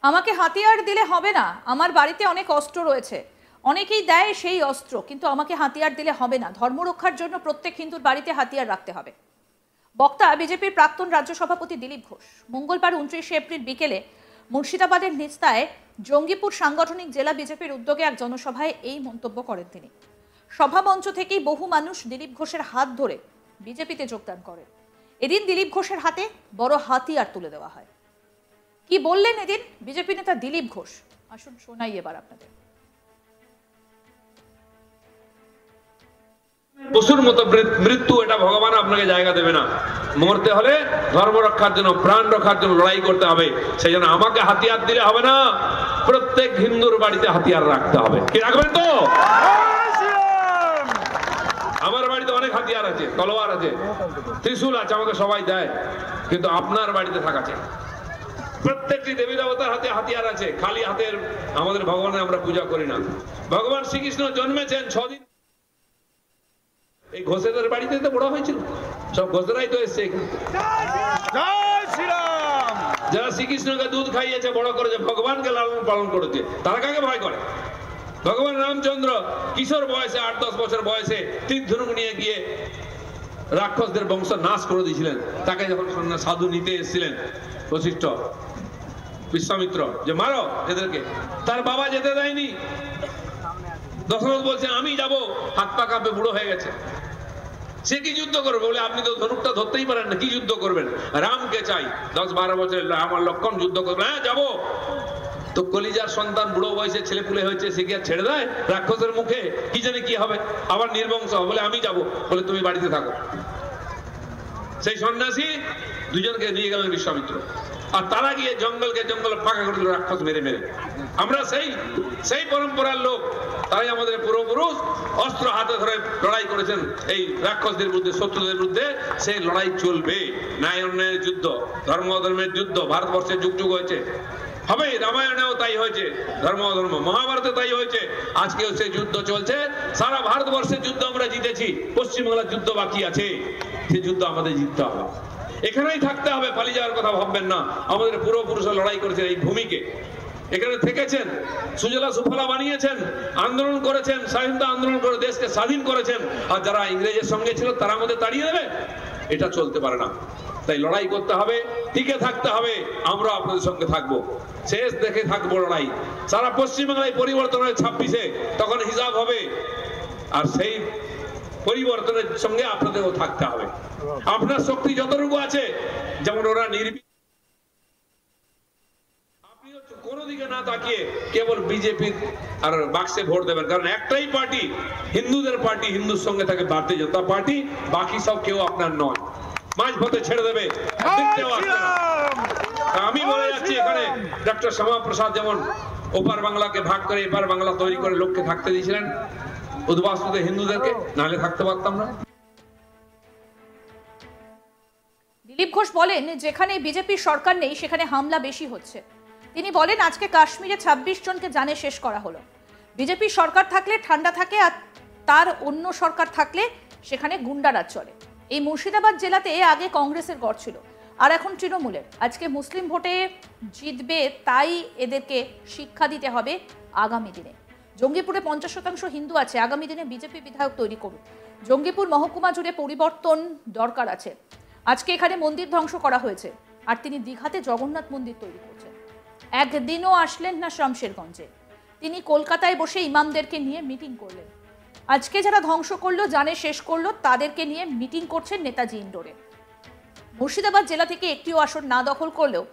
আমাকে হাতিয়ার দিলে হবে না, আমার বাড়িতে অনেক অস্ত্র রয়েছে, অনেকেই দেয় সেই অস্ত্র, কিন্তু আমাকে হাতিয়ার দিলে হবে না। ধর্ম রক্ষার জন্য প্রত্যেক হিন্দুর বাড়িতে হাতিয়ার রাখতে হবে। বক্তা বিজেপির প্রাক্তন রাজ্য সভাপতি দিলীপ ঘোষ মঙ্গলবার 29শে এপ্রিল বিকেলে মুর্শিদাবাদের নিস্তায় জঙ্গিপুর সাংগঠনিক জেলা বিজেপির উদ্যোগে এক জনসভায় এই মন্তব্য করেন তিনি। সভামঞ্চ থেকেই বহু মানুষ দিলীপ ঘোষের হাত ধরে বিজেপিতে যোগদান করেন। এদিন দিলীপ ঘোষের হাতে বড় হাতিয়ার তুলে দেওয়া হয়। কি বললেন এদিন বিজেপি নেতা দিলীপ ঘোষ, আসুন শোনাই এবার আপনাদের। পশুর মতো মৃত্যু, এটা ভগবান আপনাকে জায়গা দেবে না। মরতে হলে ধর্ম রক্ষার জন্য, প্রাণ রক্ষার জন্য লড়াই করতে হবে। সেই জন্য আমাকে হাতিয়ার দিলে হবে না, প্রত্যেক হিন্দুর বাড়িতে হাতিয়ার রাখতে হবে। কি রাখবেন তো? আমার বাড়িতে অনেক হাতিয়ার আছে, তলোয়ার আছে, ত্রিশূল আছে, আমাকে সবাই দেয়, কিন্তু আপনার বাড়িতে থাকা চাই। প্রত্যেকটি দেবী দেবতার হাতে হাতিয়ার আছে, খালি হাতের আমাদের ভগবানের আমরা পূজা করি না। ভগবান শ্রীকৃষ্ণ জন্মেছেন 6 দিন এই ঘোষেদের বাড়িতে তো বড় হয়েছিল, সব ঘোষেরাই তো এসছে। যারা শ্রীকৃষ্ণকে দুধ খাইয়েছে, বড় করেছে, ভগবানকে লালন পালন করেছে, তারা কাকে ভয় করে? ভগবান রামচন্দ্র কিশোর বয়সে 8-10 বছর বয়সে তীর ধনুক নিয়ে গিয়ে রাক্ষসদের বংশ নাশ করে দিয়েছিলেন। তাকে যখন সাধু নিতে এসেছিলেন বশিষ্ঠ, বিশ্বামিত্র, যে মারো এদেরকে, তার বাবা যেতে দেয়নি। দশরথ বলছে আমি যাব, হাত পা কাঁপে, বুড়ো হয়ে গেছে। সে কি যুদ্ধ করবে? বলে আপনি তো ধনুকটা ধরতেই পারেন না, কি যুদ্ধ করবেন? রামকে চাই। 10-12 বছর আমার লক্ষণ যুদ্ধ করবে। হ্যাঁ যাবো। তো কলিজার সন্তান বুড়ো বয়সে ছেলে পুলে হয়েছে, সে কি আর ছেড়ে দেয় রাক্ষসের মুখে? কি জানে কি হবে, আবার নির্বংশ। বলে আমি যাব। বলে তুমি বাড়িতে থাকো। সেই সন্ন্যাসী দুজনকে নিয়ে গেলেন বিশ্বামিত্র, আর তারা গিয়ে জঙ্গল ফাঁকা করে দিল রাক্ষস মেরে মেরে। আমরা সেই পরম্পরার লোক, তাই আমাদের পূর্বপুরুষ অস্ত্র হাতে ধরে লড়াই করেছেন এই রাক্ষসদের বিরুদ্ধে, শত্রুদের বিরুদ্ধে। সেই লড়াই চলবে। ন্যায় অন্যায়ের যুদ্ধ, ধর্ম অধর্মের যুদ্ধ ভারতবর্ষে যুগ যুগ হয়েছে, হবে। রামায়ণেও তাই হয়েছে, ধর্ম অধর্ম, মহাভারতে তাই হয়েছে, আজকেও সেই যুদ্ধ চলছে। সারা ভারতবর্ষের যুদ্ধ আমরা জিতেছি, পশ্চিমবাংলার যুদ্ধ বাকি আছে, সেই যুদ্ধ আমাদের জিততে হবে। এখানেই থাকতে হবে, পালিয়ে যাওয়ার কথা ভাববেন না। আমাদের পূর্বপুরুষরা লড়াই করেছেন এই ভূমিকে, এখানে থেকেছেন, সুজলা সুফলা বানিয়েছেন, আন্দোলন করেছেন, স্বাধীনতা আন্দোলন করে দেশকে স্বাধীন করেছেন। আর যারা ইংরেজের সঙ্গে ছিল তারা আমাদের তাড়িয়ে দেবে? এটা চলতে পারে না। তাই লড়াই করতে হবে, টিকে থাকতে হবে। আমরা আপনাদের সঙ্গে থাকবো, শেষ দেখে থাকবো লড়াই। সারা পশ্চিমবাংলায় পরিবর্তন হয় 26-এ, তখন হিসাব হবে। আর সেই পরিবর্তনের সঙ্গে আপনাদেরও থাকতে হবে। আপনার শক্তি যতটুকু আছে, যেমন ওরা আপনি কোনো দিকে না তাকিয়ে কেবল বিজেপির আর বাক্সে ভোট দেবেন, কারণ একটাই পার্টি, হিন্দুদের পার্টি, হিন্দুর সঙ্গে থাকে ভারতীয় জনতা পার্টি। বাকি সব কেউ আপনার নয়, মাঝ পথে ছেড়ে দেবে। আমি বলে যাচ্ছি, এখানে ডক্টর শ্যামাপ্রসাদ যেমন ওপার বাংলাকে ভাগ করে এপার বাংলা তৈরি করে লোককে থাকতে দিয়েছিলেন, উদ্বাস্তুতে হিন্দুদেরকে, নাহলে থাকতে পারতাম না। দিলীপ ঘোষ বলেন, যেখানে বিজেপির সরকার নেই সেখানে হামলা বেশি হচ্ছে। তিনি বলেন, আজকে কাশ্মীরে 26 জনকে জানে শেষ করা হলো। বিজেপির সরকার থাকলে ঠান্ডা থাকে, আর তার অন্য সরকার থাকলে সেখানে গুন্ডারাজ চলে। এই মুর্শিদাবাদ জেলাতে আগে কংগ্রেসের গড় ছিল, আর এখন তৃণমূলের। আজকে মুসলিম ভোটে জিতবে, তাই এদেরকে শিক্ষা দিতে হবে আগামী দিনে। জঙ্গিপুরে 50% হিন্দু আছে, আগামী দিনে বিজেপি বিধায়ক তৈরি করুন। জঙ্গিপুর মহকুমা জুড়ে পরিবর্তন দরকার আছে। আজকে এখানে মন্দির ধ্বংস করা হয়েছে, আর তিনি দীঘাতে জগন্নাথ মন্দির তৈরি করছেন। একদিনও আসলেন না শামশেরগঞ্জে। তিনি কলকাতায় বসে ইমামদেরকে নিয়ে মিটিং করলেন। আজকে যারা ধ্বংস করলো, জানে শেষ করলো, তাদেরকে নিয়ে মিটিং করছেন নেতাজি ইন্ডোরে। মুর্শিদাবাদ জেলা থেকে একটিও আসন না দখল করলেও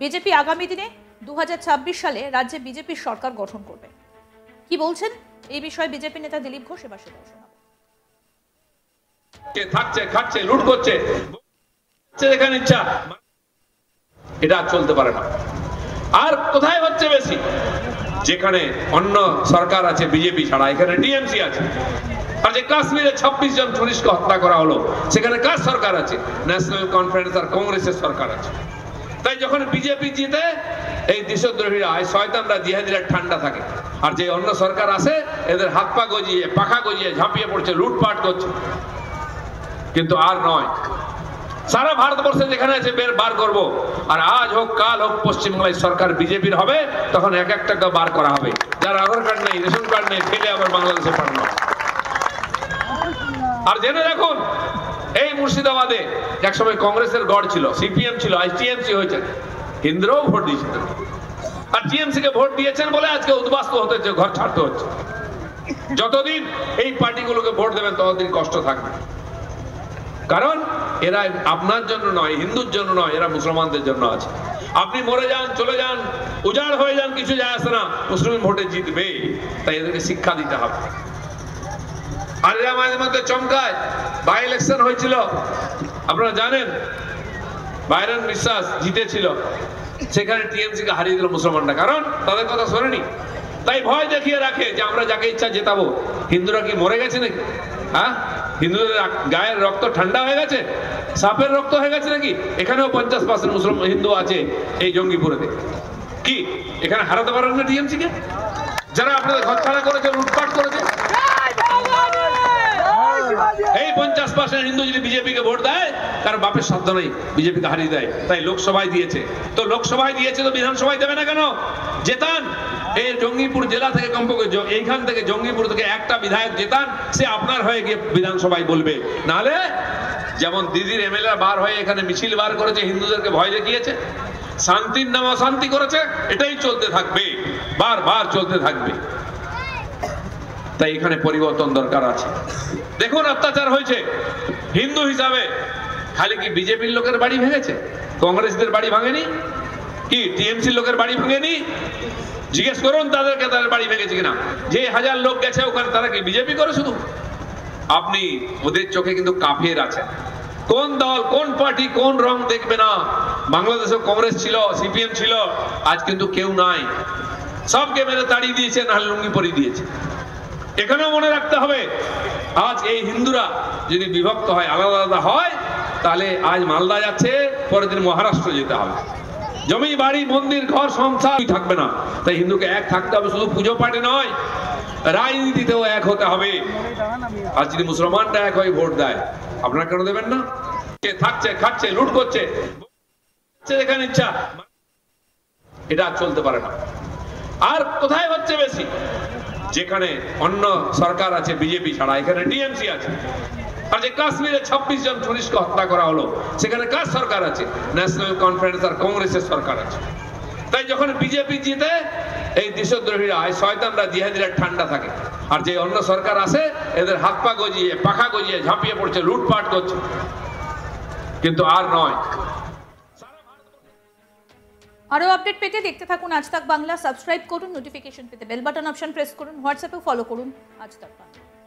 বিজেপি আগামী দিনে 2026 সালে রাজ্যে বিজেপির সরকার গঠন করবে। কি বলছেন এই বিষয়ে বিজেপি নেতা দিলীপ ঘোষ, এবার সেটা শোনাবো। থাকছে, খাচ্ছে, লুট করছে, এখানে ইচ্ছা, এটা চলতে পারে না। আর কোথায় হচ্ছে বেশি? যেখানে অন্য সরকার আছে বিজেপি ছাড়া, এখানে টিএমসি আছে। আর যে কাশ্মীরে 26 জন পুলিশকে হত্যা করা হলো, সেখানে কার সরকার আছে? ন্যাশনাল কনফারেন্স আর কংগ্রেসের সরকার আছে। তাই যখন বিজেপি জিতে, এই দেশদ্রোহীরা, এই শয়তানরা, জিহাদিরা ঠান্ডা থাকে। আর যে অন্য সরকার আসে, এদের হাত পা গজিয়ে, পাখা গজিয়ে ঝাঁপিয়ে পড়ছে, লুটপাট করছে। কিন্তু আর নয়, সারা ভারতবর্ষে যেখানে আছে বের বার করব। আর আজ হোক কাল হোক পশ্চিমবাংলায় সরকার বিজেপির হবে, তখন এক এক টাকা বার করা হবে। যার আধার কার্ড নেই, রেশন কার্ড নেই, ফেলে আবার বাংলাদেশে পাঠানো। আর জেনে রাখুন, এই মুর্শিদাবাদে একসময় কংগ্রেসের গড় ছিল, সিপিএম ছিল, আজ টিএমসি হয়েছে। কেন্দ্রেও ভোট দিয়েছেন, আর টিএমসি কে ভোট দিয়েছেন বলে আজকে উদ্বাস্ত হতে হচ্ছে, ঘর ছাড়তে হচ্ছে। যতদিন এই পার্টিগুলোকে ভোট দেবেন ততদিন কষ্ট থাকবে। কারণ এরা আপনার জন্য নয়, হিন্দুর জন্য নয়, এরা মুসলমানদের জন্য আছে। আপনি মরে যান, চলে যান, উজাড় হয়ে যান, কিছু যায় আসে না, মুসলিম ভোটে জিতবে। তাই এদেরকে শিক্ষা দিতে হবে। আর এরা মাঝে মধ্যে চমকায়। বাই ইলেকশন হয়েছিল, আপনারা জানেন, বাইরন বিশ্বাস জিতেছিল, সেখানে টিএমসি কে হারিয়ে দিল মুসলমানরা। কারণ তাদের কথা শোনেনি। তাই ভয় দেখিয়ে রাখে যে আমরা যাকে ইচ্ছা জেতাবো। হিন্দুরা কি মরে গেছে নাকি? হ্যাঁ, হিন্দুদের গায়ের রক্ত ঠান্ডা হয়ে গেছে, সাপের রক্ত হয়ে গেছে নাকি? এখানেও 50% মুসলমান হিন্দু আছে এই জঙ্গিপুরেতে। কি এখানে হারাতে পারেন না টিএমসি কে? যারা আপনাদের ঘরছাড়া করেছে, লুটপাট করেছে, এই 50% হিন্দু যদি বিজেপি কে ভোট দেয়, কার বাপের সাধ্য নেই বিজেপি কে হারিয়ে দেয়। তাই লোকসভায় দিয়েছে, তো লোকসভায় দিয়েছে তো বিধানসভায় দেবে না কেন? জেতান। এই জঙ্গিপুর জেলা থেকে কমপক্ষে এইখান থেকে জঙ্গিপুর থেকে একটা বিধায়ক জেতান, সে আপনার হয়ে গিয়ে বিধানসভায় বলবে। নাহলে যেমন দিদির এমএলএ বার হয়ে এখানে মিছিল বার করেছে, হিন্দুদেরকে ভয় দেখিয়েছে, শান্তির নামে অশান্তি করেছে, এটাই চলতে থাকবে, বারবার চলতে থাকবে। তাই এখানে পরিবর্তন দরকার আছে। দেখুন অত্যাচার হয়েছে হিন্দু হিসাবে। খালি কি বিজেপির লোকের বাড়ি ভেঙেছে? কংগ্রেসদের বাড়ি ভাঙেনি? কি টিএমসি লোকের বাড়ি ভাঙেনি? জিজ্ঞেস করুন তাদেরকে, তাদের বাড়ি ভেঙেছে কিনা। যে 1000 লোক গেছে ওখানে, তারা কি বিজেপি করে শুধু? আপনি ওদের চোখে কিন্তু কাফের আছেন। কোন দল, কোন পার্টি, কোন রং দেখবে না। বাংলাদেশে কংগ্রেস ছিল, সিপিএম ছিল, আজ কিন্তু কেউ নাই। সবকে মেরে তাড়িয়ে দিয়েছে, নাহলে লুঙ্গি পরিয়ে দিয়েছে। এখানেও মনে রাখতে হবে, আজ এই হিন্দুরা যদি বিভক্ত হয়, আলাদা আলাদা হয়, তাহলে আজ মালদা যাচ্ছে, পরের দিন মহারাষ্ট্র যেতে হবে। জমি বাড়ি মন্দির ঘর সংসার থাকবে না। তাই হিন্দুকে এক থাকতে হবে, শুধু পুজো পাঠে নয়, রাজনীতিতেও এক হতে হবে। আর যদি মুসলমানরা এক হয়ে ভোট দেয়, আপনারা কেন দেবেন না? থাকছে, খাচ্ছে, লুট করছে, যেখানে ইচ্ছা, এটা চলতে পারে না। আর কোথায় হচ্ছে বেশি? যেখানে অন্য সরকার আছে বিজেপি ছাড়া, এখানে টিএমসি আছে। আর যে কাশ্মীরে 26 জন পুলিশকে হত্যা করা হলো, সেখানে কার সরকার আছে? ন্যাশনাল কনফারেন্স আর কংগ্রেসের সরকার আছে। তাই যখন বিজেপি জিতে, এই দেশদ্রোহীরা, এই শয়তানরা, জিহাদিরা ঠান্ডা থাকে। আর যে অন্য সরকার আসে, এদের হাত পা গজিয়ে, পাখা গজিয়ে ঝাঁপিয়ে পড়ছে, লুটপাট করছে। কিন্তু আর নয়। আরো আপডেট পেতে দেখতে থাকুন আজ তাক বাংলা। সাবস্ক্রাইব করুন, নোটিফিকেশন পেতে বেল বাটন অপশন প্রেস করুন, হোয়াটসঅ্যাপে ফলো করুন আজ তাক বাংলা।